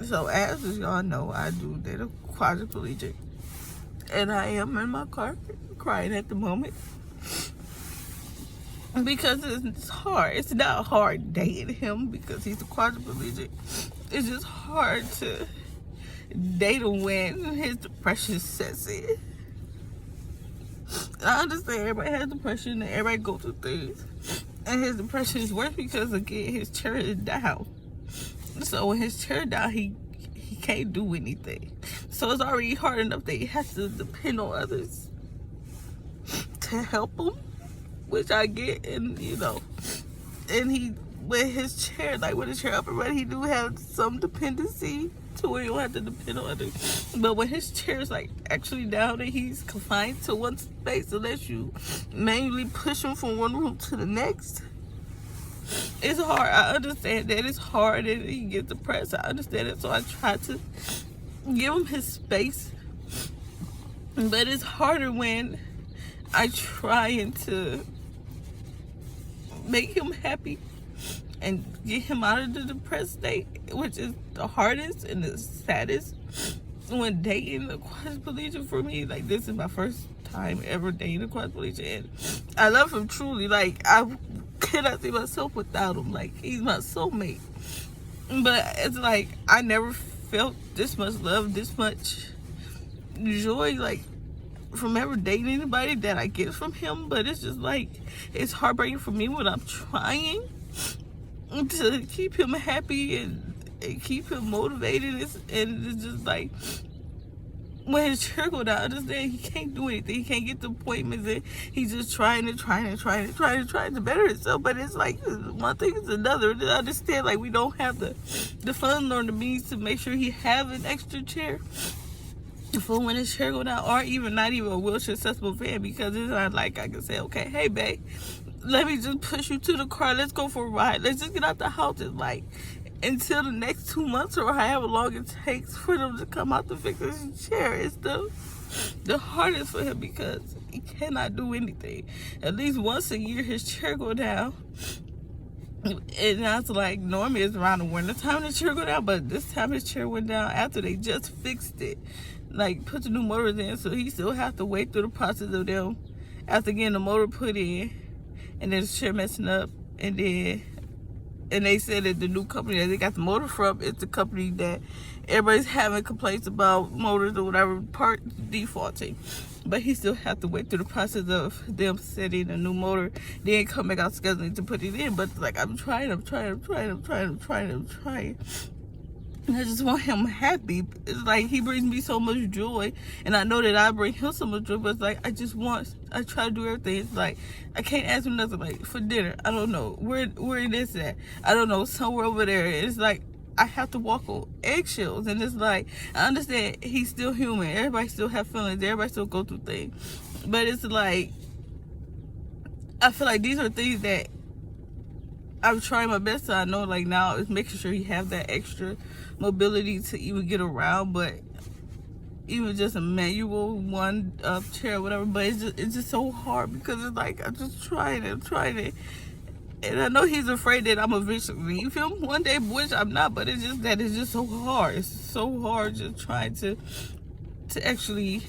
So as y'all know, I do date a quadriplegic. And I am in my car crying at the moment. Because it's hard. It's not hard dating him because he's a quadriplegic. It's just hard to date him when his depression sets in. I understand everybody has depression and everybody goes through things. And his depression is worse because, again, his chair is down. So when his chair down, he can't do anything. So it's already hard enough that he has to depend on others to help him, which I get. And you know, and he with his chair, like with his chair up and running, he do have some dependency to where you don't have to depend on others. But when his chair is like actually down and he's confined to one space unless you manually push him from one room to the next, it's hard. I understand that it's hard and he gets depressed. I understand it. So I try to give him his space. But it's harder when I trying to make him happy and get him out of the depressed state, which is the hardest and the saddest when dating a quadriplegic for me. Like, this is my first time ever dating a quadriplegic, and I love him truly. Like, I cannot see myself without him. Like, he's my soulmate. But it's like I never felt this much love, this much joy, like, from ever dating anybody that I get from him. But it's just like, it's heartbreaking for me when I'm trying to keep him happy and keep him motivated, and it's just like when his chair go down, I understand he can't do anything. He can't get the appointments, and he's just trying to better himself. But it's like one thing is another. And I understand, like, we don't have the funds or the means to make sure he have an extra chair for when his chair go down, or even not even a wheelchair accessible van, because it's not like I can say, okay, hey babe, let me just push you to the car, let's go for a ride, let's just get out the house. It's like until the next 2 months or however long it takes for them to come out to fix his chair. It's the hardest for him because he cannot do anything. At least once a year his chair go down, and that's like normally it's around the winter time the chair go down, but this time his chair went down after they just fixed it, like put the new motors in, so he still have to wait through the process of them after getting the motor put in, and then his chair messing up, and they said that the new company that they got the motor from is the company that everybody's having complaints about motors or whatever part defaulting. But he still have to wait through the process of them setting a new motor, then come back out scheduling to put it in. But like, I'm trying. And I just want him happy. It's like he brings me so much joy, and I know that I bring him so much joy. But it's like I try to do everything. It's like I can't ask him nothing, like for dinner. I don't know where it is at. I don't know, somewhere over there. It's like I have to walk on eggshells, and it's like I understand he's still human. Everybody still have feelings. Everybody still go through things. But it's like I feel like these are things that I'm trying my best. I know, like, now is making sure he have that extra mobility to even get around, but even just a manual one chair or whatever. But it's just so hard because it's like I'm just trying it, and I know he's afraid that I'm eventually leave him one day, which I'm not. But it's just that it's just so hard. It's so hard just trying to actually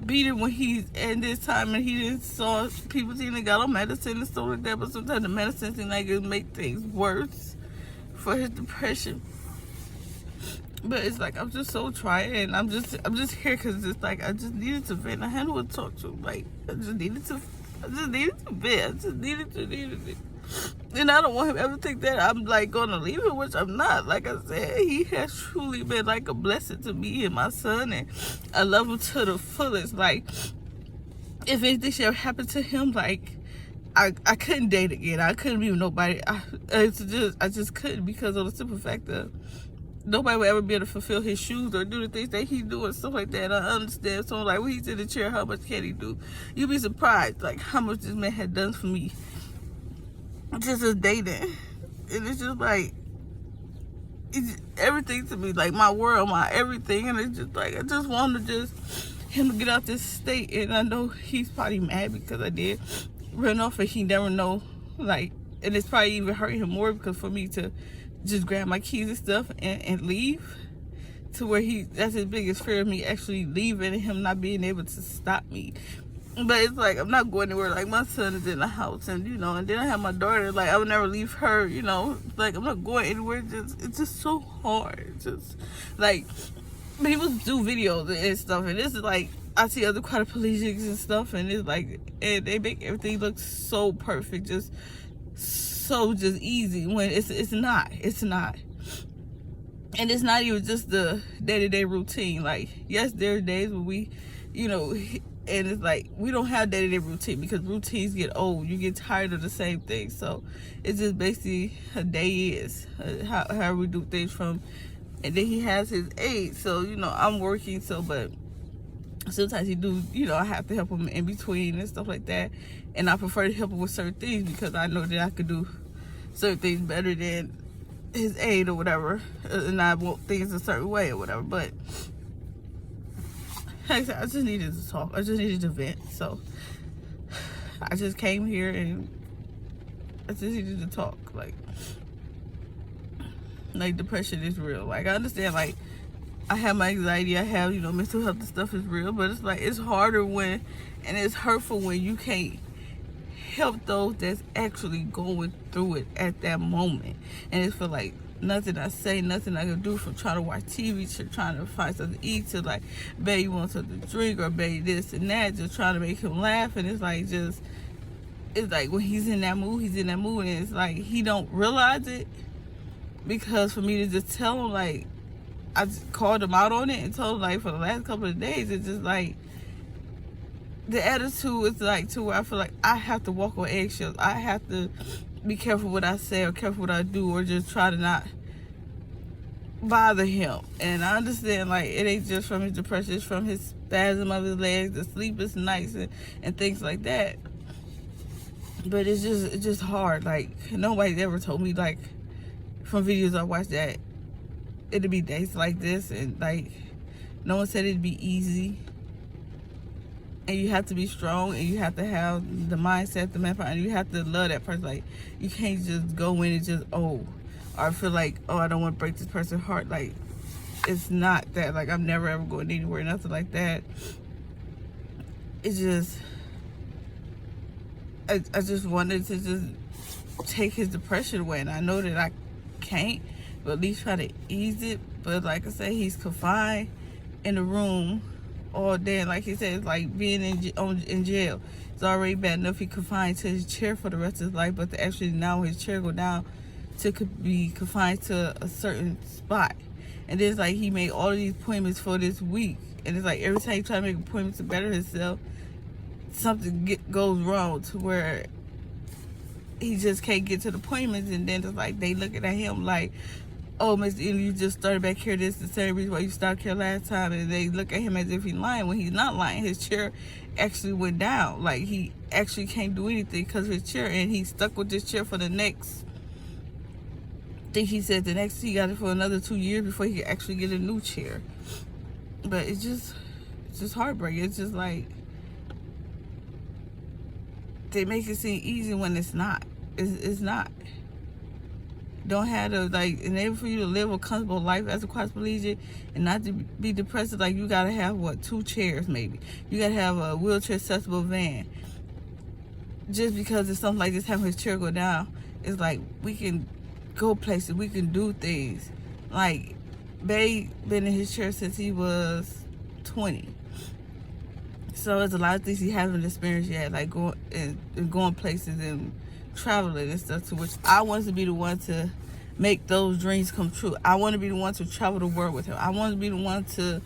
beat him when he's in this time, and he didn't saw people seeing they got on medicine and stuff like that. But sometimes the medicine seems like it make things worse for his depression. But it's like I'm just so trying, and I'm just here because it's like I just needed to vent. I had no one to talk to. Like I just needed to vent. I just needed it. And I don't want him ever to think that I'm like gonna leave him, which I'm not. Like I said, he has truly been like a blessing to me and my son, and I love him to the fullest. Like if anything should ever happen to him, like I couldn't date again. I couldn't be with nobody. I just couldn't, because of the simple fact that nobody will ever be able to fulfill his shoes or do the things that he do and stuff like that. I understand. So like when he's in the chair, how much can he do? You'd be surprised like how much this man had done for me just as dating. And it's just like it's everything to me, like my world, my everything. And it's just like I just wanted him to get out this state. And I know he's probably mad because I did run off, and he never know, like, and it's probably even hurt him more because for me to just grab my keys and stuff and leave, to where that's his biggest fear of me actually leaving and him not being able to stop me. But it's like, I'm not going anywhere. Like, my son is in the house, and and then I have my daughter. Like, I would never leave her, like, I'm not going anywhere. It's just so hard. Just like, people do videos and stuff, and this is like, I see other quadriplegics and stuff, and it's like, and they make everything look so perfect, just easy, when it's not. And it's not even just the day-to-day routine. Like, yes, there are days when we, and it's like, we don't have day-to-day routine, because routines get old. You get tired of the same thing. So it's just basically a day is how we do things from. And then he has his aide, so I'm working, but sometimes he do, I have to help him in between and stuff like that. And I prefer to help him with certain things, because I know that I could do certain things better than his aide or whatever, and I want things a certain way or whatever. But like I said, I just needed to talk. I just needed to vent. So I just came here and I just needed to talk. Like depression is real. Like, I understand, like, I have my anxiety, I have, mental health and stuff is real, but it's like, it's harder and it's hurtful when you can't help those that's actually going through it at that moment. And it's for like, nothing I say, nothing I can do, from trying to watch TV to trying to find something to eat, to like, babe, you want something to drink, or babe, this and that, just trying to make him laugh. And it's like, when he's in that mood, and it's like, he don't realize it. Because for me to just tell him, like, I just called him out on it and told him, like, for the last couple of days, it's just like, the attitude is like, to where I feel like I have to walk on eggshells. I have to be careful what I say, or careful what I do, or just try to not bother him. And I understand, like, it ain't just from his depression, it's from his spasm of his legs, the sleepless nights, and things like that. But it's just hard. Like, nobody's ever told me, like, from videos I watched, that it'd be days like this, and like, no one said it'd be easy. And you have to be strong, and you have to have the mindset, the manpower, and you have to love that person. Like, you can't just go in and just, or feel like, I don't want to break this person's heart. Like, it's not that. Like, I'm never ever going anywhere, nothing like that. It's just, I just wanted to just take his depression away, and I know that I can't, but at least try to ease it. But like I said, he's confined in the room all day, and like he said, it's like being in jail. It's already bad enough he confined to his chair for the rest of his life, but to actually now his chair go down to be confined to a certain spot. And then it's like, he made all of these appointments for this week, and it's like, every time he try to make appointments to better himself, something goes wrong, to where he just can't get to the appointments. And then it's like, they looking at him like, oh, Mr. Ely, you just started back here. This is the same reason why you stopped here last time. And they look at him as if he's lying, when he's not lying. His chair actually went down. Like, he actually can't do anything because of his chair, and he's stuck with this chair for the next, I think he said he got it for another 2 years before he could actually get a new chair. But it's just heartbreaking. It's just like, they make it seem easy when it's not. It's not. Don't have to, like, enable for you to live a comfortable life as a quadriplegic and not to be depressed. Like, you gotta have 2 chairs maybe. You gotta have a wheelchair accessible van. Just because it's something like this, having his chair go down, it's like, we can go places, we can do things. Like, Bae been in his chair since he was 20. So there's a lot of things he hasn't experienced yet, like going places and traveling and stuff, to which I want to be the one to make those dreams come true. I want to be the one to travel the world with him. I want to be the one to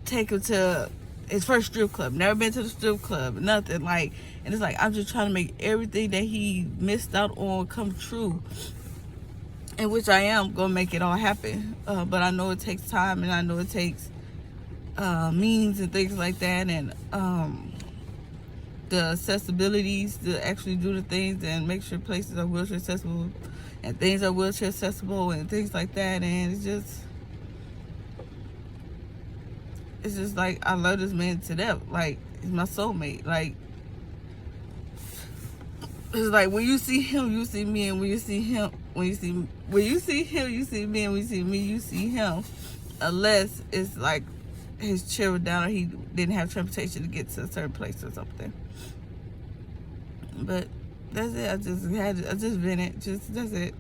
take him to his first strip club. Never been to the strip club, nothing. Like, and it's like, I'm just trying to make everything that he missed out on come true. In which I am going to make it all happen. But I know it takes time, and I know it takes means and things like that, and the accessibilities to actually do the things and make sure places are wheelchair accessible and things are wheelchair accessible and things like that. And it's just like, I love this man to death. Like, he's my soulmate. Like, It's like when you see him, you see me, and when you see him, you see me, and when you see me, you see him. Unless it's like his chair was down or he didn't have transportation to get to a certain place or something. But that's it. I just vented. That's it.